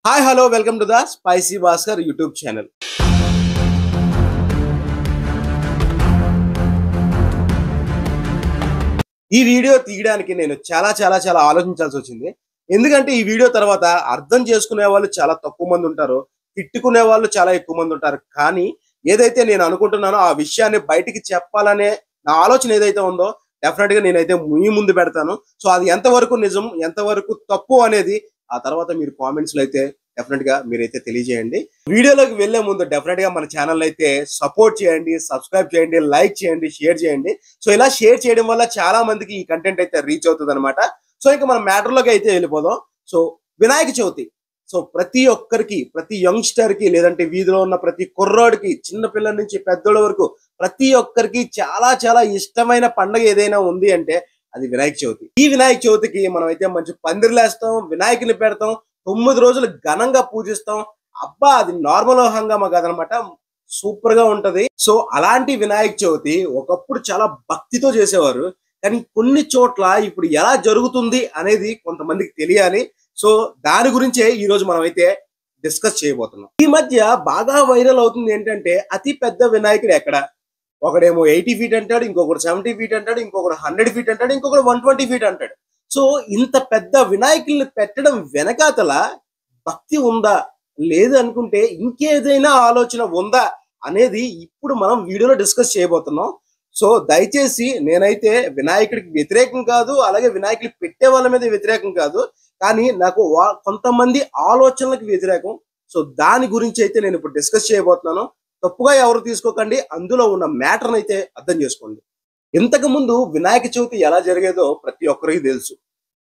Hi hello welcome to the spicy Bhaskar YouTube channel. ఈ video తీయడానికి నేను చాలా ఆలోచించాల్సి వచ్చింది. ఎందుకంటే ఈ వీడియో తర్వాత అర్థం చేసుకునే వాళ్ళు చాలా తక్కువ మంది ఉంటారు. తిట్టుకునే వాళ్ళు చాలా ఎక్కువ మంది ఉంటారు. కానీ ఏదైతే నేను అనుకుంటున్నానో ఆ విషయాన్ని బయటికి చెప్పాలనే నా ఆలోచన ఏదైతే ఉందో డెఫినెట్ గా నేనైతే మీ ముందు పెడతాను. సో అది ఎంతవరకు నిజం, ఎంతవరకు తప్పు అనేది ఆ తర్వాత మీరు కామెంట్స్ లో అయితే డెఫినెట్ గా మీరైతే తెలియజేయండి. వీడియోలోకి వెళ్లే ముందు డెఫినెట్ గా మన ఛానల్ అయితే సపోర్ట్ చేయండి, సబ్స్క్రైబ్ చేయండి, లైక్ చేయండి, షేర్ చేయండి. సో ఇలా షేర్ చేయడం వల్ల చాలా మందికి ఈ కంటెంట్ అయితే రీచ్ అవుతుంది అనమాట. సో ఇంకా మనం మ్యాటర్ లోకి అయితే వెళ్ళిపోదాం. సో వినాయక చవితి సో ప్రతి ఒక్కరికి, ప్రతి యంగ్స్టర్ కి, లేదంటే వీధిలో ఉన్న ప్రతి కుర్రోడికి, చిన్న పిల్లల నుంచి పెద్దోళ్ళ వరకు ప్రతి ఒక్కరికి చాలా ఇష్టమైన పండుగ ఏదైనా ఉంది అంటే అది వినాయక చవితి. ఈ వినాయక చవితికి మనం అయితే మంచి పందిర్లేస్తాం, వినాయకుని పెడతాం, 9 రోజులు ఘనంగా పూజిస్తాం. అబ్బా అది నార్మల్ హంగామా కాదనమాట, సూపర్ గా ఉంటది. సో అలాంటి వినాయక చవితి ఒకప్పుడు చాలా భక్తితో చేసేవారు. కానీ కొన్ని చోట్ల ఇప్పుడు ఎలా జరుగుతుంది అనేది కొంతమందికి తెలియాలి. సో దాని గురించే ఈ రోజు మనం అయితే డిస్కస్ చేయబోతున్నాం. ఈ మధ్య బాగా వైరల్ అవుతుంది ఏంటంటే అతి పెద్ద వినాయకుడు ఎక్కడ. ఒకడేమో 80 ఫీట్ అంటాడు, ఇంకొకటి 70 ఫీట్ అంటాడు, ఇంకొకటి 100 ఫీట్ అంటాడు, ఇంకొకటి 120 ఫీట్ అంటాడు. సో ఇంత పెద్ద వినాయకుల్ని పెట్టడం వెనకాతల భక్తి ఉందా, లేదు అనుకుంటే ఇంకేదైనా ఆలోచన ఉందా అనేది ఇప్పుడు మనం వీడియోలో డిస్కస్ చేయబోతున్నాం. సో దయచేసి నేనైతే వినాయకుడికి వ్యతిరేకం కాదు, అలాగే వినాయకుడి పెట్టే వాళ్ళ మీద వ్యతిరేకం కాదు. కానీ నాకు కొంతమంది ఆలోచనలకు వ్యతిరేకం. సో దాని గురించి అయితే నేను ఇప్పుడు డిస్కస్ చేయబోతున్నాను. తప్పుగా ఎవరు తీసుకోకండి, అందులో ఉన్న మ్యాటర్ని అయితే అర్థం చేసుకోండి. ఇంతకు ముందు వినాయక చవితి ఎలా జరిగేదో ప్రతి ఒక్కరికి తెలుసు.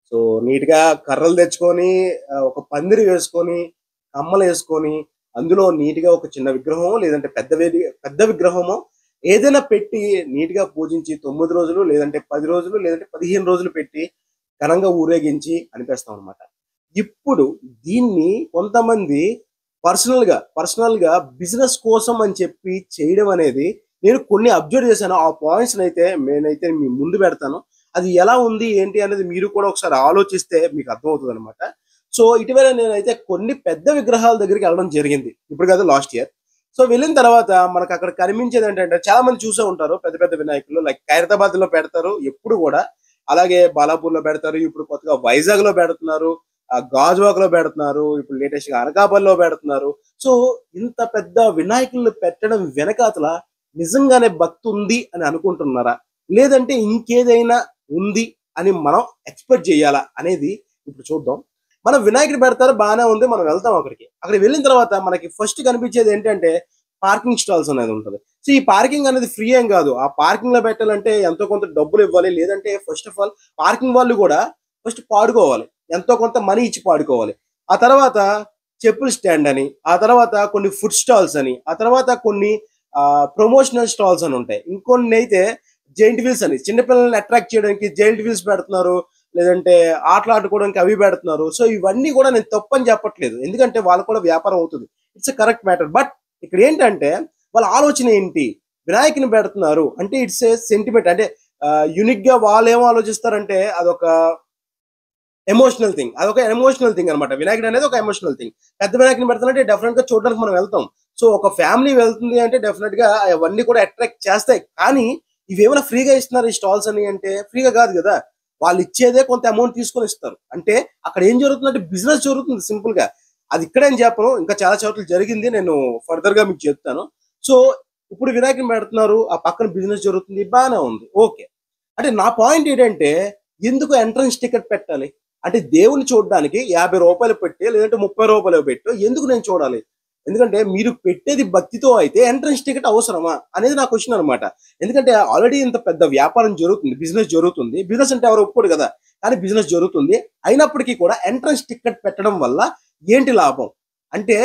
సో నీట్ గా కర్రలు తెచ్చుకొని, ఒక పందిరి వేసుకొని, కమ్మలు వేసుకొని, అందులో నీట్ గా ఒక చిన్న విగ్రహమో లేదంటే పెద్ద విగ్రహమో ఏదైనా పెట్టి నీట్ గా పూజించి 9 రోజులు లేదంటే 10 రోజులు లేదంటే 15 రోజులు పెట్టి ఘనంగా ఊరేగించి అనిపిస్తాం అనమాట. ఇప్పుడు దీన్ని కొంతమంది పర్సనల్ గా బిజినెస్ కోసం అని చెప్పి చేయడం అనేది నేను కొన్ని అబ్జర్వ్ చేశాను. ఆ పాయింట్స్ అయితే నేనైతే మీ ముందు పెడతాను. అది ఎలా ఉంది ఏంటి అనేది మీరు కూడా ఒకసారి ఆలోచిస్తే మీకు అర్థమవుతుంది అనమాట. సో ఇటీవల నేనైతే కొన్ని పెద్ద విగ్రహాల దగ్గరికి వెళ్ళడం జరిగింది, ఇప్పుడు కదా లాస్ట్ ఇయర్. సో వెళ్ళిన తర్వాత మనకు అక్కడ కనిపించేది ఏంటంటే చాలా మంది చూసే ఉంటారు పెద్ద పెద్ద వినాయకులు, లైక్ ఖైరతాబాద్ లో పెడతారు ఎప్పుడు కూడా, అలాగే బాలాపూర్ లో పెడతారు, ఇప్పుడు కొత్తగా వైజాగ్ లో పెడుతున్నారు, గాజువాక్ లో పెడుతున్నారు, ఇప్పుడు లేటెస్ట్ గా అనకాపల్లిలో పెడుతున్నారు. సో ఇంత పెద్ద వినాయకుల్ని పెట్టడం వెనకాతల నిజంగానే భక్తి ఉంది అని అనుకుంటున్నారా, లేదంటే ఇంకేదైనా ఉంది అని మనం ఎక్స్పెక్ట్ చేయాలా అనేది ఇప్పుడు చూద్దాం. మనం వినాయకుడు పెడతారు, బాగానే ఉంది, మనం వెళ్తాం అక్కడికి వెళ్ళిన తర్వాత మనకి ఫస్ట్ కనిపించేది ఏంటంటే పార్కింగ్ స్టాల్స్ అనేది ఉంటుంది. సో ఈ పార్కింగ్ అనేది ఫ్రీ ఏం కాదు. ఆ పార్కింగ్ లో పెట్టాలంటే ఎంతో కొంత డబ్బులు ఇవ్వాలి, లేదంటే ఫస్ట్ ఆఫ్ ఆల్ పార్కింగ్ వాళ్ళు కూడా ఫస్ట్ పాడుకోవాలి, ఎంతో కొంత మనీ ఇచ్చి పాడుకోవాలి. ఆ తర్వాత చెప్పుల స్టాండ్ అని, ఆ తర్వాత కొన్ని ఫుడ్ స్టాల్స్ అని, ఆ తర్వాత కొన్ని ప్రమోషనల్ స్టాల్స్ అని ఉంటాయి. ఇంకొన్ని అయితే జైంట్ వీల్స్ అని, చిన్నపిల్లల్ని అట్రాక్ట్ చేయడానికి జైంట్ వీల్స్ పెడుతున్నారు, లేదంటే ఆటలు ఆడుకోవడానికి అవి పెడుతున్నారు. సో ఇవన్నీ కూడా నేను తప్పని చెప్పట్లేదు, ఎందుకంటే వాళ్ళకు కూడా వ్యాపారం అవుతుంది, it's a correct matter. But ఇక్కడ ఏంటంటే వాళ్ళ ఆలోచన ఏంటి, వినాయకుని పెడుతున్నారు అంటే ఇట్స్ ఏ సెంటిమెంట్, అంటే యూనిక్ గా వాళ్ళు ఏమో ఆలోచిస్తారంటే అదొక ఎమోషనల్ థింగ్ అనమాట. వినాయకుడు అనేది ఒక ఎమోషనల్ థింగ్. పెద్ద వినాయకుని పెడతానంటే డెఫినెట్ గా చూడడానికి మనం వెళ్తాం. సో ఒక ఫ్యామిలీ వెళ్తుంది అంటే డెఫినెట్ గా అవన్నీ కూడా అట్రాక్ట్ చేస్తాయి. కానీ ఇవేమైనా ఫ్రీగా ఇస్తున్నారు ఈ స్టాల్స్ అని అంటే ఫ్రీగా కాదు కదా, వాళ్ళు ఇచ్చేదే కొంత అమౌంట్ తీసుకొని ఇస్తారు. అంటే అక్కడ ఏం జరుగుతుందంటే బిజినెస్ జరుగుతుంది సింపుల్ గా. అది ఇక్కడేం చెప్పను, ఇంకా చాలా చోట్ల జరిగింది, నేను ఫర్దర్ గా మీకు చెప్తాను. సో ఇప్పుడు వినాయకుని పెడుతున్నారు, ఆ పక్కన బిజినెస్ జరుగుతుంది, బాగానే ఉంది, ఓకే. అంటే నా పాయింట్ ఏంటంటే ఎందుకు ఎంట్రన్స్ టికెట్ పెట్టాలి? అంటే దేవుని చూడడానికి 50 రూపాయలు పెట్టి లేదంటే 30 రూపాయలు పెట్టు ఎందుకు నేను చూడాలి? ఎందుకంటే మీరు పెట్టేది భక్తితో అయితే ఎంట్రన్స్ టికెట్ అవసరమా అనేది నా క్వశ్చన్ అనమాట. ఎందుకంటే ఆల్రెడీ ఇంత పెద్ద వ్యాపారం జరుగుతుంది, బిజినెస్ జరుగుతుంది. బిజినెస్ అంటే ఎవరు ఒప్పుకోడు కదా, కానీ బిజినెస్ జరుగుతుంది. అయినప్పటికీ కూడా ఎంట్రన్స్ టికెట్ పెట్టడం వల్ల ఏంటి లాభం? అంటే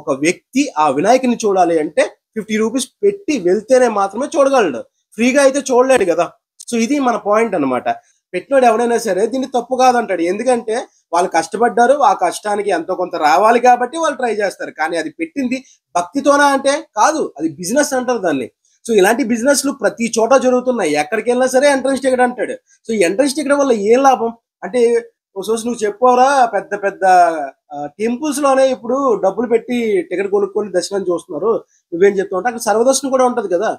ఒక వ్యక్తి ఆ వినాయకుని చూడాలి అంటే 50 రూపీస్ పెట్టి వెళ్తేనే మాత్రమే చూడగలడు, ఫ్రీగా అయితే చూడలేడు కదా. సో ఇది మన పాయింట్ అనమాట. పెట్టినోడు ఎవడైనా సరే దీన్ని తప్పు కాదంటాడు, ఎందుకంటే వాళ్ళు కష్టపడ్డారు, ఆ కష్టానికి ఎంతో కొంత రావాలి కాబట్టి వాళ్ళు ట్రై చేస్తారు. కానీ అది పెట్టింది భక్తితోనా అంటే కాదు, అది బిజినెస్ అంటారు దాన్ని. సో ఇలాంటి బిజినెస్లు ప్రతి చోట జరుగుతున్నాయి, ఎక్కడికి వెళ్ళినా సరే ఎంట్రన్స్ టికెట్ అంటాడు. సో ఈ ఎంట్రన్స్ టికెట్ వల్ల ఏం లాభం? అంటే చూసి నువ్వు చెప్పావురా, పెద్ద పెద్ద టెంపుల్స్ లోనే ఇప్పుడు డబ్బులు పెట్టి టికెట్ కొనుక్కొని దర్శనం చూస్తున్నారు, నువ్వేం చెప్తావు అంటే అక్కడ సర్వదర్శనం కూడా ఉంటది కదా.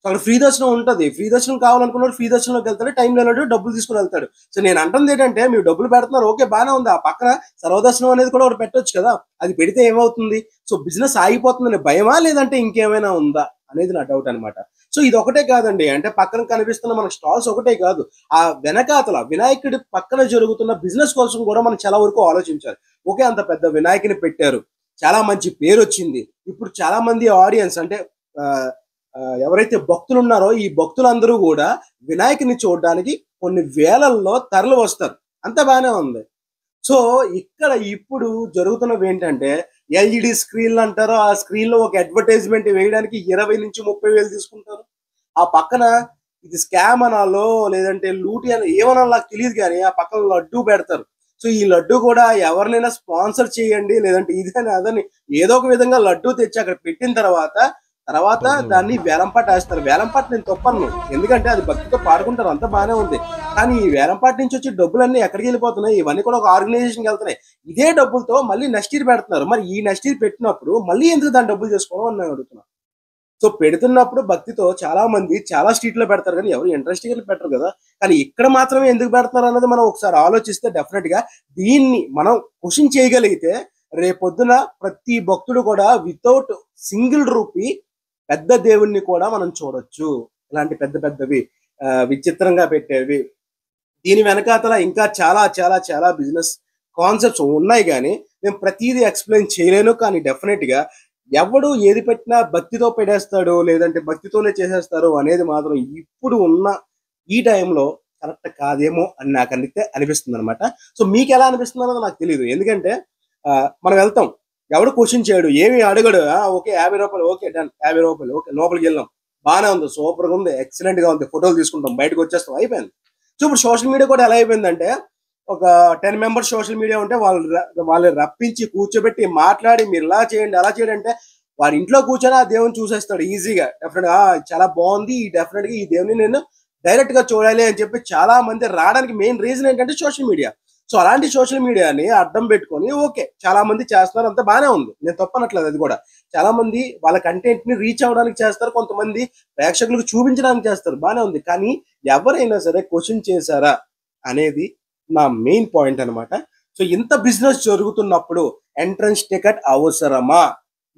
సో అక్కడ ఫ్రీ దర్శనం ఉంటది. ఫ్రీ దర్శనం కావాలనుకున్నాడు ఫ్రీ దర్శనంలోకి వెళ్తాడు, టైం లేనట్టు డబ్బులు తీసుకుని వెళ్తాడు. సో నేను అంటుంది ఏంటంటే, మీరు డబ్బులు పెడుతున్నారు ఓకే బానే ఉంది, ఆ పక్కన సర్వదర్శనం అనేది కూడా ఒకటి పెట్టొచ్చు కదా. అది పెడితే ఏమవుతుంది? సో బిజినెస్ ఆగిపోతుందని భయమా, లేదంటే ఇంకేమైనా ఉందా అనేది నా డౌట్ అనమాట. సో ఇది ఒకటే కాదండి, అంటే పక్కన కనిపిస్తున్న మన స్టాల్స్ ఒకటే కాదు, ఆ వెనకాతల వినాయకుడి పక్కన జరుగుతున్న బిజినెస్ కోసం కూడా మనం చాలా వరకు ఆలోచించాలి. ఓకే, అంత పెద్ద వినాయకుని పెట్టారు, చాలా మంచి పేరు వచ్చింది. ఇప్పుడు చాలా మంది ఆడియన్స్ అంటే ఆ, ఎవరైతే భక్తులు ఉన్నారో ఈ భక్తులందరూ కూడా వినాయకుని చూడడానికి కొన్ని వేలల్లో తరలి వస్తారు, అంత బాగానే ఉంది. సో ఇక్కడ ఇప్పుడు జరుగుతున్నవి ఏంటంటే, ఎల్ఈడి స్క్రీన్లు అంటారు, ఆ స్క్రీన్ లో ఒక అడ్వర్టైజ్మెంట్ వేయడానికి 20 నుంచి 30 వేలు తీసుకుంటారు. ఆ పక్కన ఇది స్కామ్ అనాలో లేదంటే లూటి అని ఏమనాలో నాకు తెలియదు, కానీ ఆ పక్కన లడ్డు పెడతారు. సో ఈ లడ్డు కూడా ఎవరినైనా స్పాన్సర్ చేయండి, లేదంటే ఇదని అదని ఏదో ఒక విధంగా లడ్డు తెచ్చి అక్కడ పెట్టిన తర్వాత తర్వాత దాన్ని వేలంపాట వేస్తారు. వేలంపాట నేను తప్పను, ఎందుకంటే అది భక్తితో పాడుకుంటారు, అంతా బాగానే ఉంది. కానీ ఈ వేలంపాట నుంచి వచ్చే డబ్బులన్నీ ఎక్కడికి వెళ్ళిపోతున్నాయి? ఇవన్నీ కూడా ఒక ఆర్గనైజేషన్కి వెళ్తున్నాయి. ఇదే డబ్బులతో మళ్ళీ నెక్స్ట్ ఇయర్ పెడుతున్నారు. మరి ఈ నెక్స్ట్ ఇయర్ పెట్టినప్పుడు మళ్ళీ ఎందుకు దాని డబ్బులు చేసుకోవడం అని నేను అడుగుతున్నాను. సో పెడుతున్నప్పుడు భక్తితో చాలా మంది చాలా స్ట్రీట్ లో పెడతారు, కానీ ఎవరు ఇంట్రెస్టింగ్ పెట్టరు కదా. కానీ ఇక్కడ మాత్రమే ఎందుకు పెడతారు అన్నది మనం ఒకసారి ఆలోచిస్తే డెఫినెట్ గా దీన్ని మనం క్వశ్చన్ చేయగలిగితే రేపొద్దున ప్రతి భక్తుడు కూడా వితౌట్ సింగిల్ రూపీ పెద్ద దేవుణ్ణి కూడా మనం చూడొచ్చు. ఇలాంటి పెద్ద పెద్దవి విచిత్రంగా పెట్టేవి, దీని వెనకాతల ఇంకా చాలా చాలా చాలా బిజినెస్ కాన్సెప్ట్స్ ఉన్నాయి, కానీ నేను ప్రతిదీ ఎక్స్ప్లెయిన్ చేయలేను. కానీ డెఫినెట్ గా ఎవడు ఏది పెట్టినా భక్తితో పెట్టేస్తాడు, లేదంటే భక్తితోనే చేసేస్తారు అనేది మాత్రం ఇప్పుడు ఉన్న ఈ టైంలో కరెక్ట్ కాదేమో అని నాకు అనిపిస్తుంది అనమాట. సో మీకు ఎలా అనిపిస్తుంది అన్నది నాకు తెలియదు, ఎందుకంటే మనం వెళ్తాం, ఎవడు క్వశ్చన్ చేయడు, ఏమి అడగడు. ఓకే 50 రూపాయలు, ఓకే డన్, 50 రూపాయలు, ఓకే లోపలికి వెళ్ళాం, బాగానే ఉంది, సూపర్ గా ఉంది, ఎక్సలెంట్ గా ఉంది, ఫోటోలు తీసుకుంటాం, బయటకు వచ్చేస్తాం, అయిపోయింది. సో ఇప్పుడు సోషల్ మీడియా కూడా ఎలా అయిపోయిందంటే, ఒక 10 మెంబర్స్ సోషల్ మీడియా ఉంటే వాళ్ళు రప్పించి కూర్చోబెట్టి మాట్లాడి మీరు ఇలా చేయండి అలా చేయండి అంటే వాడి ఇంట్లో కూర్చొని ఆ దేవుని చూసేస్తాడు ఈజీగా. డెఫినెట్ గా చాలా బాగుంది, డెఫినెట్ గా ఈ దేవుని నేను డైరెక్ట్ గా చూడాలి అని చెప్పి చాలా మంది రావడానికి మెయిన్ రీజన్ ఏంటంటే సోషల్ మీడియా. సో అలాంటి సోషల్ మీడియాని అడ్డం పెట్టుకొని ఓకే చాలా మంది చేస్తున్నారు, అంత బాగానే ఉంది, నేను తప్పనట్లేదు. అది కూడా చాలా మంది వాళ్ళ కంటెంట్ ని రీచ్ అవ్వడానికి చేస్తారు, కొంతమంది ప్రేక్షకులకు చూపించడానికి చేస్తారు, బాగానే ఉంది. కానీ ఎవరైనా సరే క్వశ్చన్ చేశారా అనేది నా మెయిన్ పాయింట్ అనమాట. సో ఇంత బిజినెస్ జరుగుతున్నప్పుడు ఎంట్రన్స్ టికెట్ అవసరమా,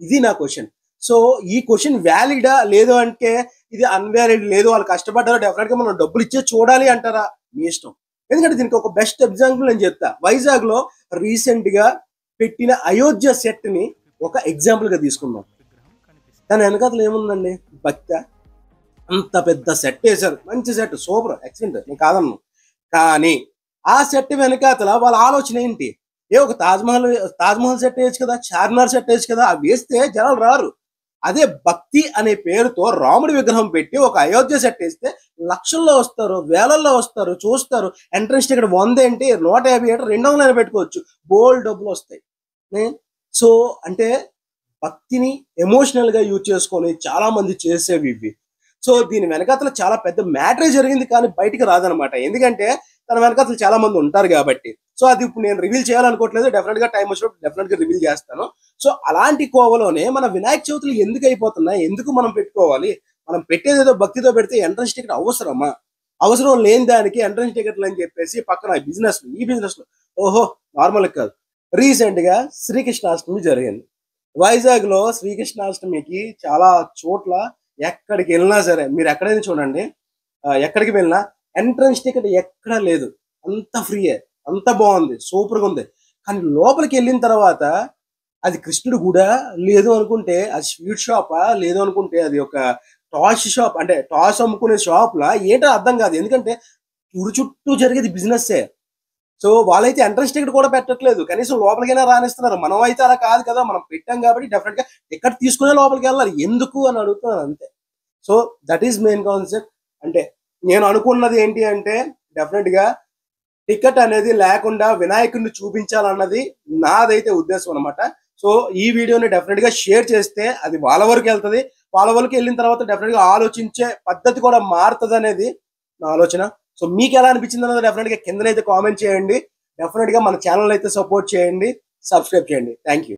ఇది నా క్వశ్చన్. సో ఈ క్వశ్చన్ వ్యాలిడా లేదు అంటే ఇది అన్వాలిడ్, లేదు వాళ్ళు కష్టపడ్డారో డెఫినెట్ గా మనం డబ్బులు ఇచ్చే చూడాలి అంటారా, మీ ఇష్టం. ఎందుకంటే దీనికి ఒక బెస్ట్ ఎగ్జాంపుల్ నేను చెప్తా. వైజాగ్ లో రీసెంట్ గా పెట్టిన అయోధ్య సెట్ ని ఒక ఎగ్జాంపుల్ గా తీసుకున్నాం. దాని వెనకాతలు ఏముందండి, భక్త. అంత పెద్ద సెట్ వేశారు, మంచి సెట్, సూపర్ ఎక్సలెంట్, నేను కాదన్నాను. కానీ ఆ సెట్ వెనకాతల వాళ్ళ ఆలోచన ఏంటి? ఒక తాజ్మహల్ సెట్ వేయచ్చు కదా, చార్మినార్ సెట్ వేయచ్చు కదా, అవి వేస్తే జనాలు రారు. అదే భక్తి అనే పేరుతో రాముడి విగ్రహం పెట్టి ఒక అయోధ్య సెట్ వేస్తే లక్షల్లో వస్తారు, వేలల్లో వస్తారు, చూస్తారు. ఎంట్రన్స్ టికెట్ 100 ఏంటి, 150 ఏంటి, 200 పెట్టుకోవచ్చు, బోల్డ్ డబ్బులు వస్తాయి. సో అంటే భక్తిని ఎమోషనల్ గా యూజ్ చేసుకొని చాలా మంది చేసేవి ఇవి. సో దీని వెనకాతల చాలా పెద్ద మ్యాటరే జరిగింది, కానీ బయటికి రాదనమాట, ఎందుకంటే తన వెనకాతలు చాలా మంది ఉంటారు కాబట్టి. సో అది ఇప్పుడు నేను రివీల్ చేయాలనుకోవట్లేదు, డెఫినెట్ గా టైం వచ్చినప్పుడు డెఫినెట్ గా రివీల్ చేస్తాను. సో అలాంటి కోవలోనే మన వినాయక చవితులు ఎందుకు అయిపోతున్నాయి, ఎందుకు మనం పెట్టుకోవాలి? మనం పెట్టేదేదో భక్తితో పెడితే ఎంట్రన్స్ టికెట్ అవసరమా? అవసరం లేని దానికి ఎంట్రన్స్ టికెట్లు అని చెప్పేసి పక్కన ఈ బిజినెస్ లో ఓహో నార్మల్ కాదు. రీసెంట్ గా శ్రీకృష్ణాష్టమి జరిగింది వైజాగ్ లో. శ్రీకృష్ణాష్టమికి చాలా చోట్ల ఎక్కడికి వెళ్ళినా సరే, మీరు ఎక్కడైనా చూడండి, ఎక్కడికి వెళ్ళినా ఎంట్రన్స్ టికెట్ ఎక్కడా లేదు, అంత ఫ్రీయే, అంత బాగుంది, సూపర్ గా ఉంది. కానీ లోపలికి వెళ్ళిన తర్వాత అది కృష్ణుడు కూడా లేదు అనుకుంటే అది స్వీట్ షాపా, లేదు అనుకుంటే అది ఒక టాస్ షాప్, అంటే టాస్ అమ్ముకునే షాప్ లా ఏంటో అర్థం కాదు, ఎందుకంటే చుట్టూ జరిగేది బిజినెస్సే. సో వాళ్ళైతే ఎంట్రన్స్ టికెట్ కూడా పెట్టట్లేదు, కనీసం లోపలికైనా రానిస్తున్నారు. మనం అయితే అలా కాదు కదా, మనం పెట్టాం కాబట్టి డెఫినెట్ గా టికెట్ తీసుకునే లోపలికి వెళ్ళాలి, ఎందుకు అని అడుగుతున్నాను అంతే. So that is main concept. అంటే నేను అనుకున్నది ఏంటి అంటే, డెఫినెట్ గా టికెట్ అనేది లేకుండా వినాయకుడిని చూపించాలన్నది నాదైతే ఉద్దేశం అనమాట. సో ఈ వీడియోని డెఫినెట్ గా షేర్ చేస్తే అది వాళ్ళ వరకు వెళ్తుంది, వాళ్ళ వరకు వెళ్ళిన తర్వాత డెఫినెట్ గా ఆలోచించే పద్ధతి కూడా మారుతుంది అనేది నా ఆలోచన. సో మీకు ఎలా అనిపించింది అన్నది డెఫినెట్ గా కిందనైతే కామెంట్ చేయండి. డెఫినెట్ గా మన ఛానల్ అయితే సపోర్ట్ చేయండి, సబ్స్క్రైబ్ చేయండి. Thank you.